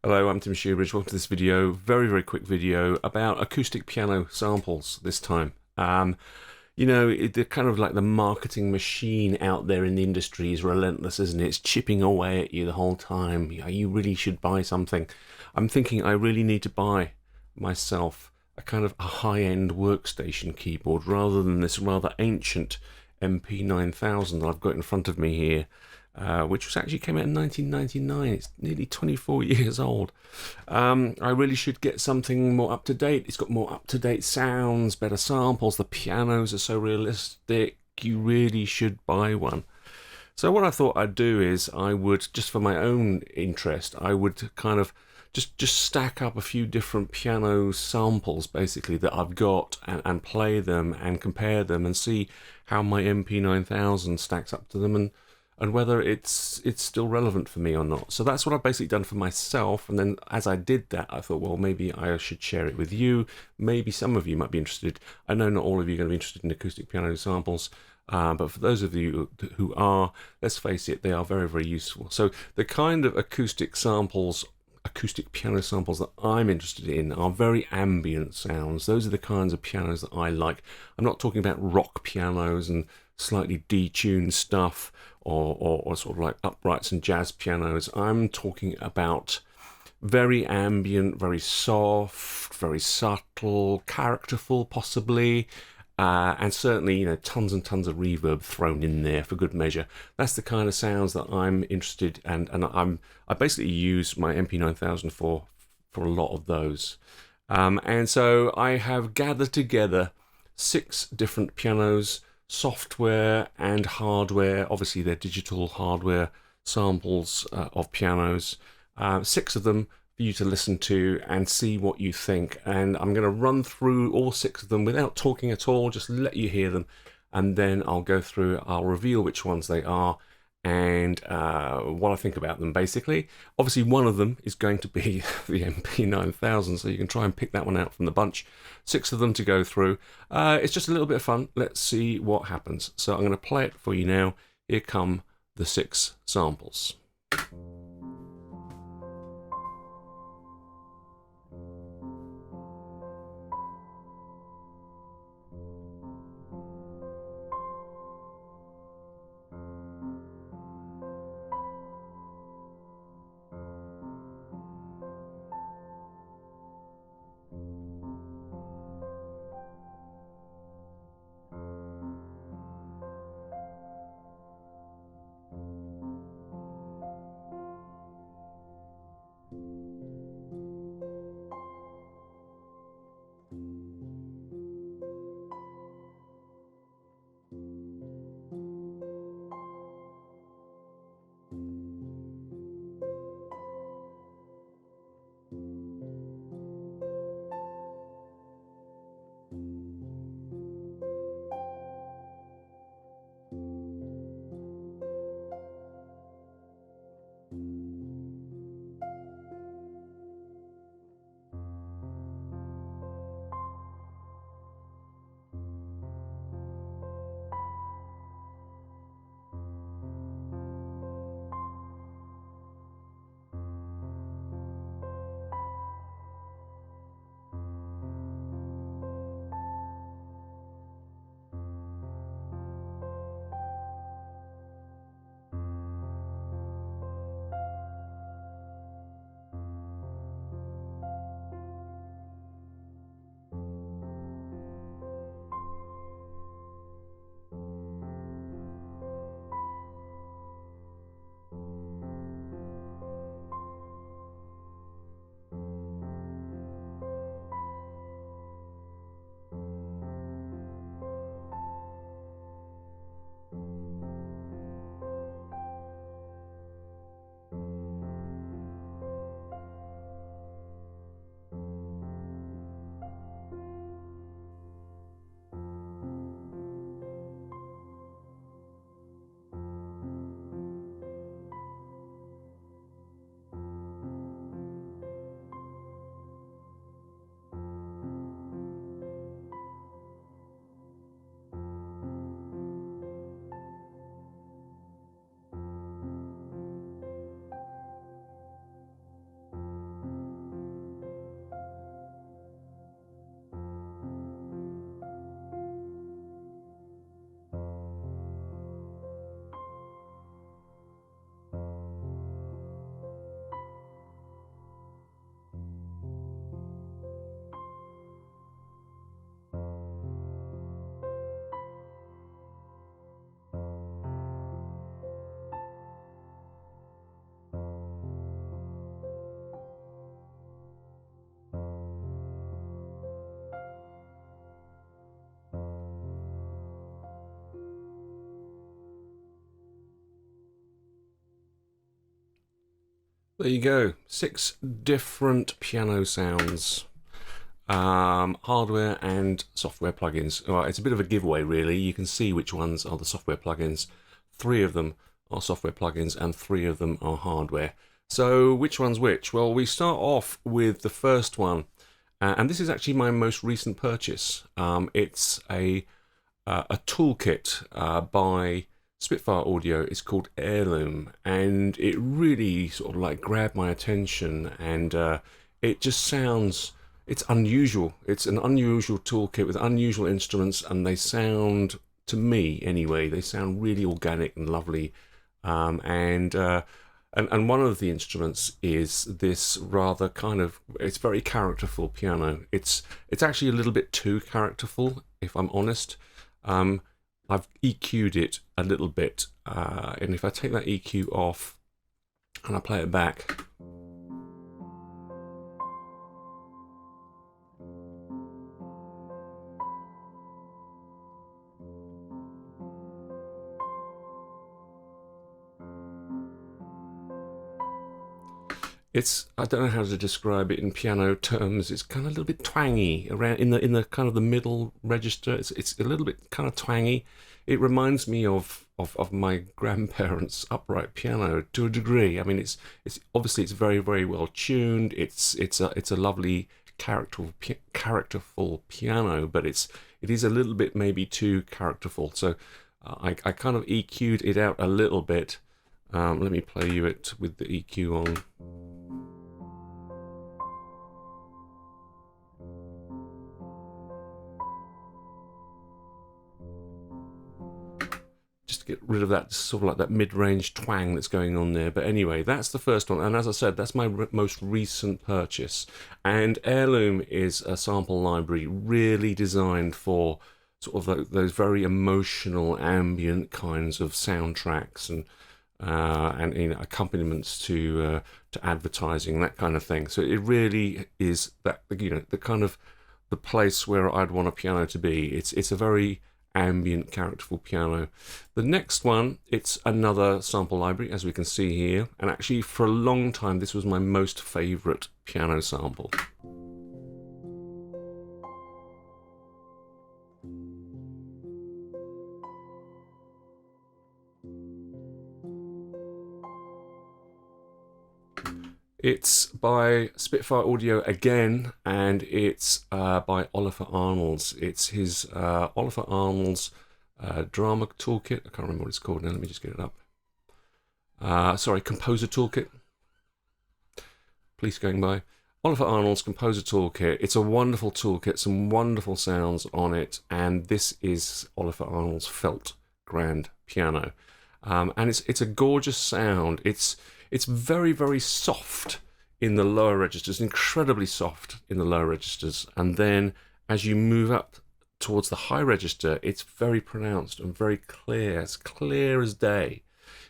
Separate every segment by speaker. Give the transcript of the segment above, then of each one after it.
Speaker 1: Hello, I'm Tim Shoebridge. Welcome to this video. Very quick video about acoustic piano samples this time. They're kind of like the marketing machine out there in the industry is relentless, isn't it? It's chipping away at you the whole time. You really should buy something. I'm thinking I really need to buy myself a kind of a high-end workstation keyboard rather than this rather ancient MP9000 that I've got in front of me here. Which was actually came out in 1999. It's nearly 24 years old. I really should get something more up to date. It's got more up to date sounds, better samples. The pianos are so realistic. You really should buy one. So what I thought I'd do is I would, just for my own interest, I would kind of just stack up a few different piano samples basically that I've got and play them and compare them and see how my MP9000 stacks up to them and whether it's still relevant for me or not. So that's what I've basically done for myself, and then as I did that, I thought, well, maybe I should share it with you. Maybe some of you might be interested. I know not all of you are going to be interested in acoustic piano samples, but for those of you who are, let's face it, they are very useful. So the kind of acoustic piano samples that I'm interested in are very ambient sounds. Those are the kinds of pianos that I like. I'm not talking about rock pianos and slightly detuned stuff or sort of like uprights and jazz pianos. I'm talking about very ambient, very soft, very subtle, characterful possibly, and certainly, tons and tons of reverb thrown in there for good measure. That's the kind of sounds that I'm interested in, and I basically use my MP9000 for a lot of those. And so I have gathered together 6 different pianos, software and hardware. Obviously they're digital hardware samples of pianos, 6 of them for you to listen to and see what you think. And I'm going to run through all 6 of them without talking at all, just let you hear them, and then I'll go through, I'll reveal which ones they are and what I think about them basically. Obviously one of them is going to be the MP9000, so you can try and pick that one out from the bunch. 6 of them to go through. It's just a little bit of fun. Let's see what happens. So I'm going to play it for you now. Here come the 6 samples. There you go, 6 different piano sounds. Hardware and software plugins. All right, it's a bit of a giveaway, really. You can see which ones are the software plugins. 3 of them are software plugins, and 3 of them are hardware. So, which one's which? Well, we start off with the first one, and this is actually my most recent purchase. It's a toolkit by Spitfire Audio. It's called Heirloom, and it really sort of like grabbed my attention, and it just sounds, it's unusual. It's an unusual toolkit with unusual instruments, and they sound, to me anyway, they sound really organic and lovely. And one of the instruments is this rather kind of, it's very characterful piano. It's actually a little bit too characterful, if I'm honest. I've EQ'd it a little bit, and if I take that EQ off and I play it back, it's, I don't know how to describe it in piano terms. It's kind of a little bit twangy around in the kind of the middle register. It's a little bit kind of twangy. It reminds me of my grandparents' upright piano to a degree. I mean, it's obviously it's very, very well tuned. It's a lovely characterful piano, but it is a little bit maybe too characterful. So I kind of EQ'd it out a little bit. Let me play you it with the EQ on. Just to get rid of that sort of like that mid-range twang that's going on there. But anyway, that's the first one, and as I said, that's my most recent purchase. And Heirloom is a sample library really designed for sort of those very emotional ambient kinds of soundtracks and you know, accompaniments to advertising, that kind of thing. So it really is that, you know, the kind of the place where I'd want a piano to be. It's a very ambient, characterful piano. The next one, it's another sample library, as we can see here, and actually for a long time this was my most favorite piano sample. It's by Spitfire Audio again, and it's by Oliver Arnolds. It's his Oliver Arnolds drama toolkit. I can't remember what it's called now. Let me just get it up. Sorry, composer toolkit. Police going by. Oliver Arnold's composer toolkit. It's a wonderful toolkit, some wonderful sounds on it, and this is Oliver Arnold's felt grand piano, and it's a gorgeous sound. It's very, very soft in the lower registers, incredibly soft in the lower registers. And then as you move up towards the high register, it's very pronounced and very clear, as clear as day.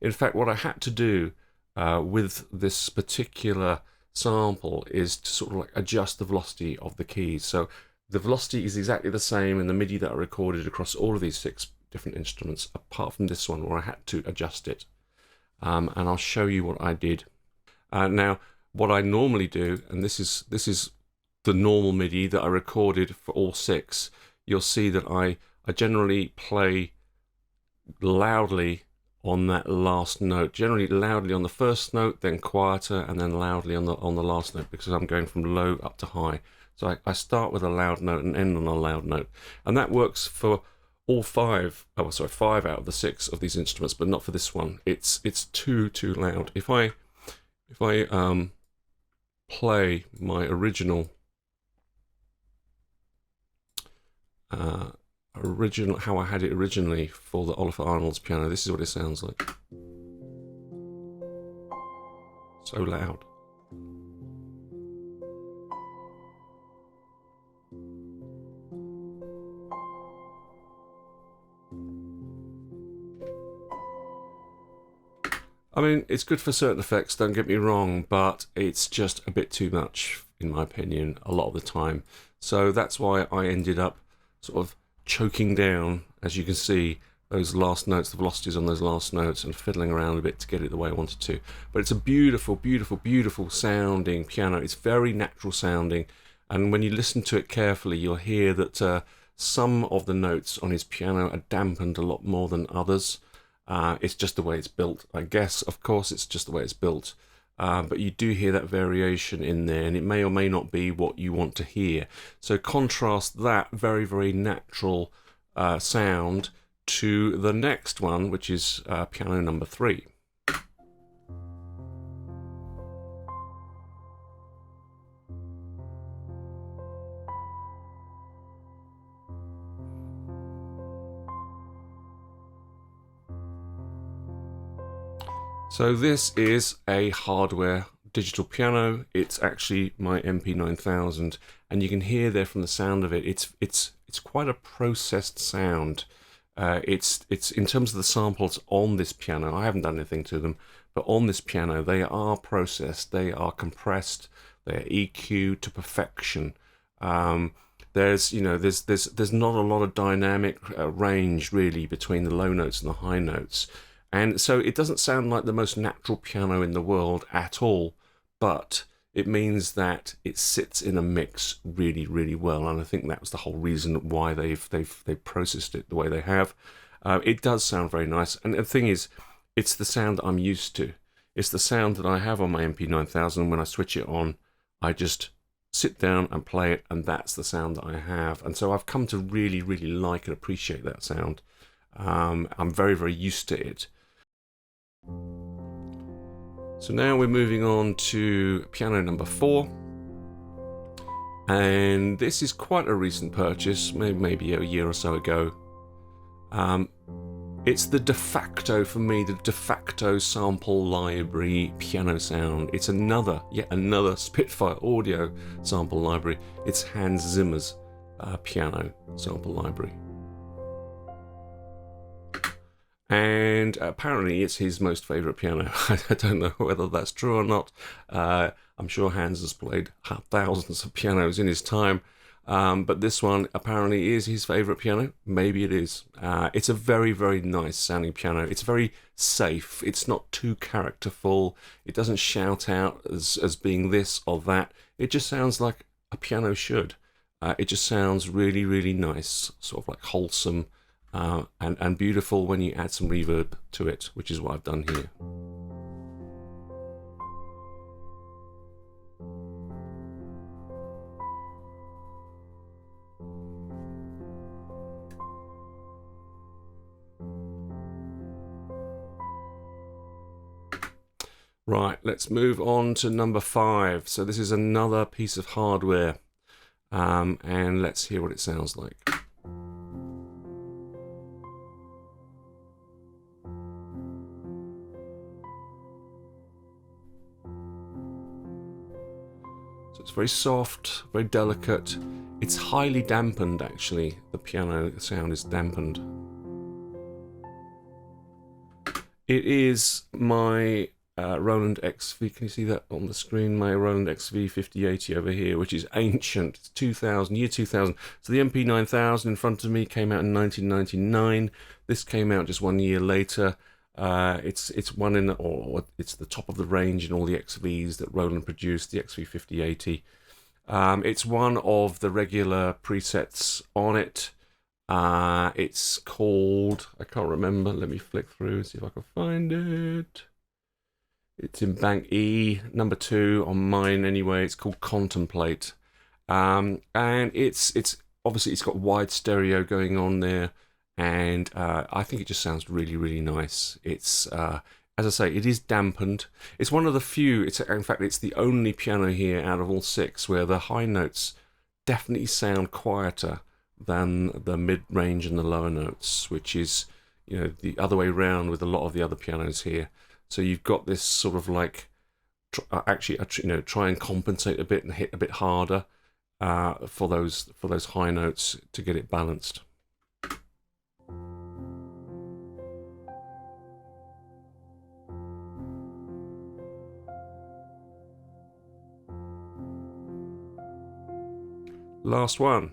Speaker 1: In fact, what I had to do with this particular sample is to sort of like adjust the velocity of the keys. So the velocity is exactly the same in the MIDI that I recorded across all of these 6 different instruments, apart from this one where I had to adjust it. And I'll show you what I did. Now, what I normally do, and this is the normal MIDI that I recorded for all 6. You'll see that I generally play loudly on that last note. Generally loudly on the first note, then quieter, and then loudly on the last note, because I'm going from low up to high. So I start with a loud note and end on a loud note, and that works for all 5 out of the 6 of these instruments, but not for this one. It's too loud. If I play my original how I had it originally for the Oliver Arnold's piano, this is what it sounds like. So loud. I mean, it's good for certain effects, don't get me wrong, but it's just a bit too much, in my opinion, a lot of the time. So that's why I ended up sort of choking down, as you can see, those last notes, the velocities on those last notes, and fiddling around a bit to get it the way I wanted to. But it's a beautiful, beautiful, beautiful sounding piano. It's very natural sounding, and when you listen to it carefully, you'll hear that some of the notes on his piano are dampened a lot more than others. It's just the way it's built, I guess. Of course, it's just the way it's built. But you do hear that variation in there, and it may or may not be what you want to hear. So contrast that very, very natural sound to the next one, which is piano number 3. So this is a hardware digital piano. It's actually my MP9000, and you can hear there from the sound of it. It's quite a processed sound. It's in terms of the samples on this piano. I haven't done anything to them, but on this piano they are processed. They are compressed. They are EQ'd to perfection. There's not a lot of dynamic range really between the low notes and the high notes. And so it doesn't sound like the most natural piano in the world at all, but it means that it sits in a mix really, really well. And I think that was the whole reason why they've processed it the way they have. It does sound very nice. And the thing is, it's the sound that I'm used to. It's the sound that I have on my MP9000. When I switch it on, I just sit down and play it, and that's the sound that I have. And so I've come to really, really like and appreciate that sound. I'm very, very used to it. So now we're moving on to piano number 4, and this is quite a recent purchase, maybe a year or so ago. It's the de facto, for me, the de facto sample library piano sound. It's yet another Spitfire Audio sample library. It's Hans Zimmer's piano sample library. And apparently it's his most favourite piano. I don't know whether that's true or not. I'm sure Hans has played thousands of pianos in his time, but this one apparently is his favourite piano. Maybe it is. It's a very, very nice sounding piano. It's very safe. It's not too characterful. It doesn't shout out as being this or that. It just sounds like a piano should. It just sounds really, really nice, sort of like wholesome. And beautiful when you add some reverb to it, which is what I've done here. Right, let's move on to number 5. So this is another piece of hardware, and let's hear what it sounds like. It's very soft, very delicate. It's highly dampened, actually. The piano sound is dampened. It is my Roland XV, can you see that on the screen? My Roland XV-5080 over here, which is ancient. It's 2000, year 2000. So the MP9000 in front of me came out in 1999. This came out just 1 year later. It's it's the top of the range in all the XVs that Roland produced, the XV-5080. It's one of the regular presets on it. It's called, I can't remember, let me flick through, see if I can find it. It's in bank E, number 2 on mine anyway. It's called Contemplate. And it's obviously it's got wide stereo going on there. And I think it just sounds really, really nice. It's, as I say, it is dampened. It's one of the few, in fact, it's the only piano here out of all 6 where the high notes definitely sound quieter than the mid-range and the lower notes, which is, the other way around with a lot of the other pianos here. So you've got this sort of like, try and compensate a bit and hit a bit harder for those high notes to get it balanced. Last one.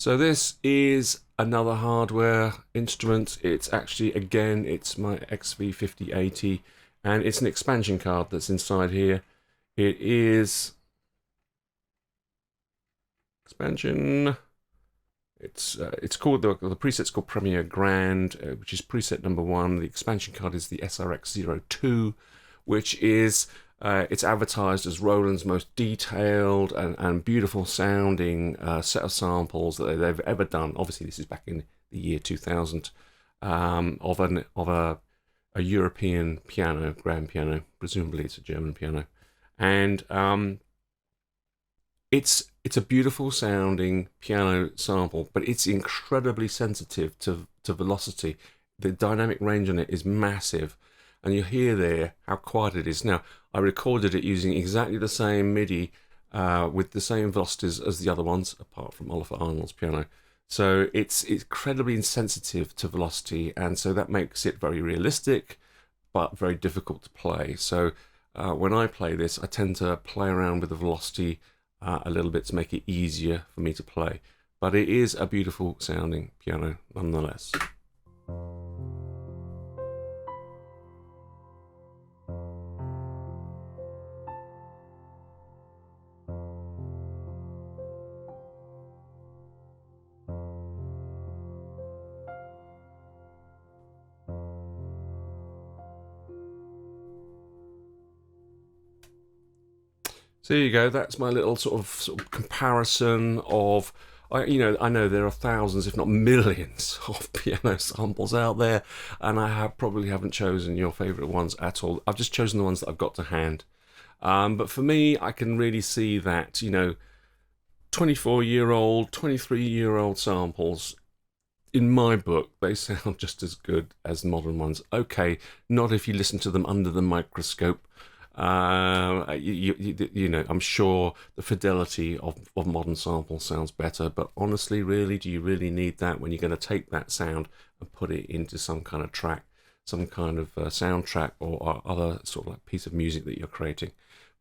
Speaker 1: So this is another hardware instrument. It's actually, again, it's my XV-5080, and it's an expansion card that's inside here. It is expansion. It's called the preset's called Premier Grand, which is preset number 1. The expansion card is the SRX-02, which is it's advertised as Roland's most detailed and beautiful sounding set of samples that they've ever done. Obviously, this is back in the year 2000 of a European piano, grand piano. Presumably, it's a German piano, and it's a beautiful sounding piano sample, but it's incredibly sensitive to velocity. The dynamic range on it is massive, and you hear there how quiet it is. Now, I recorded it using exactly the same MIDI with the same velocities as the other ones, apart from Oliver Arnold's piano. So it's incredibly insensitive to velocity, and so that makes it very realistic, but very difficult to play. So when I play this, I tend to play around with the velocity a little bit to make it easier for me to play. But it is a beautiful sounding piano nonetheless. So there you go. That's my little sort of comparison of, I know there are thousands, if not millions, of piano samples out there, and I probably haven't chosen your favourite ones at all. I've just chosen the ones that I've got to hand. But for me, I can really see that 24-year-old, 23-year-old samples, in my book, they sound just as good as modern ones. Okay, not if you listen to them under the microscope. I'm sure the fidelity of modern samples sounds better, but honestly, really, do you really need that when you're going to take that sound and put it into some kind of track, some kind of soundtrack or other sort of like piece of music that you're creating?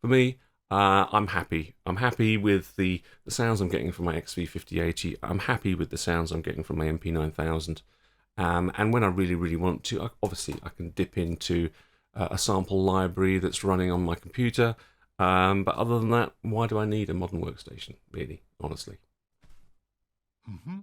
Speaker 1: For me, I'm happy. I'm happy with the sounds I'm getting from my XV-5080. I'm happy with the sounds I'm getting from my MP9000. And when I really, really want to, obviously, I can dip into a sample library that's running on my computer. But other than that, why do I need a modern workstation, really, honestly?
Speaker 2: Mm-hmm.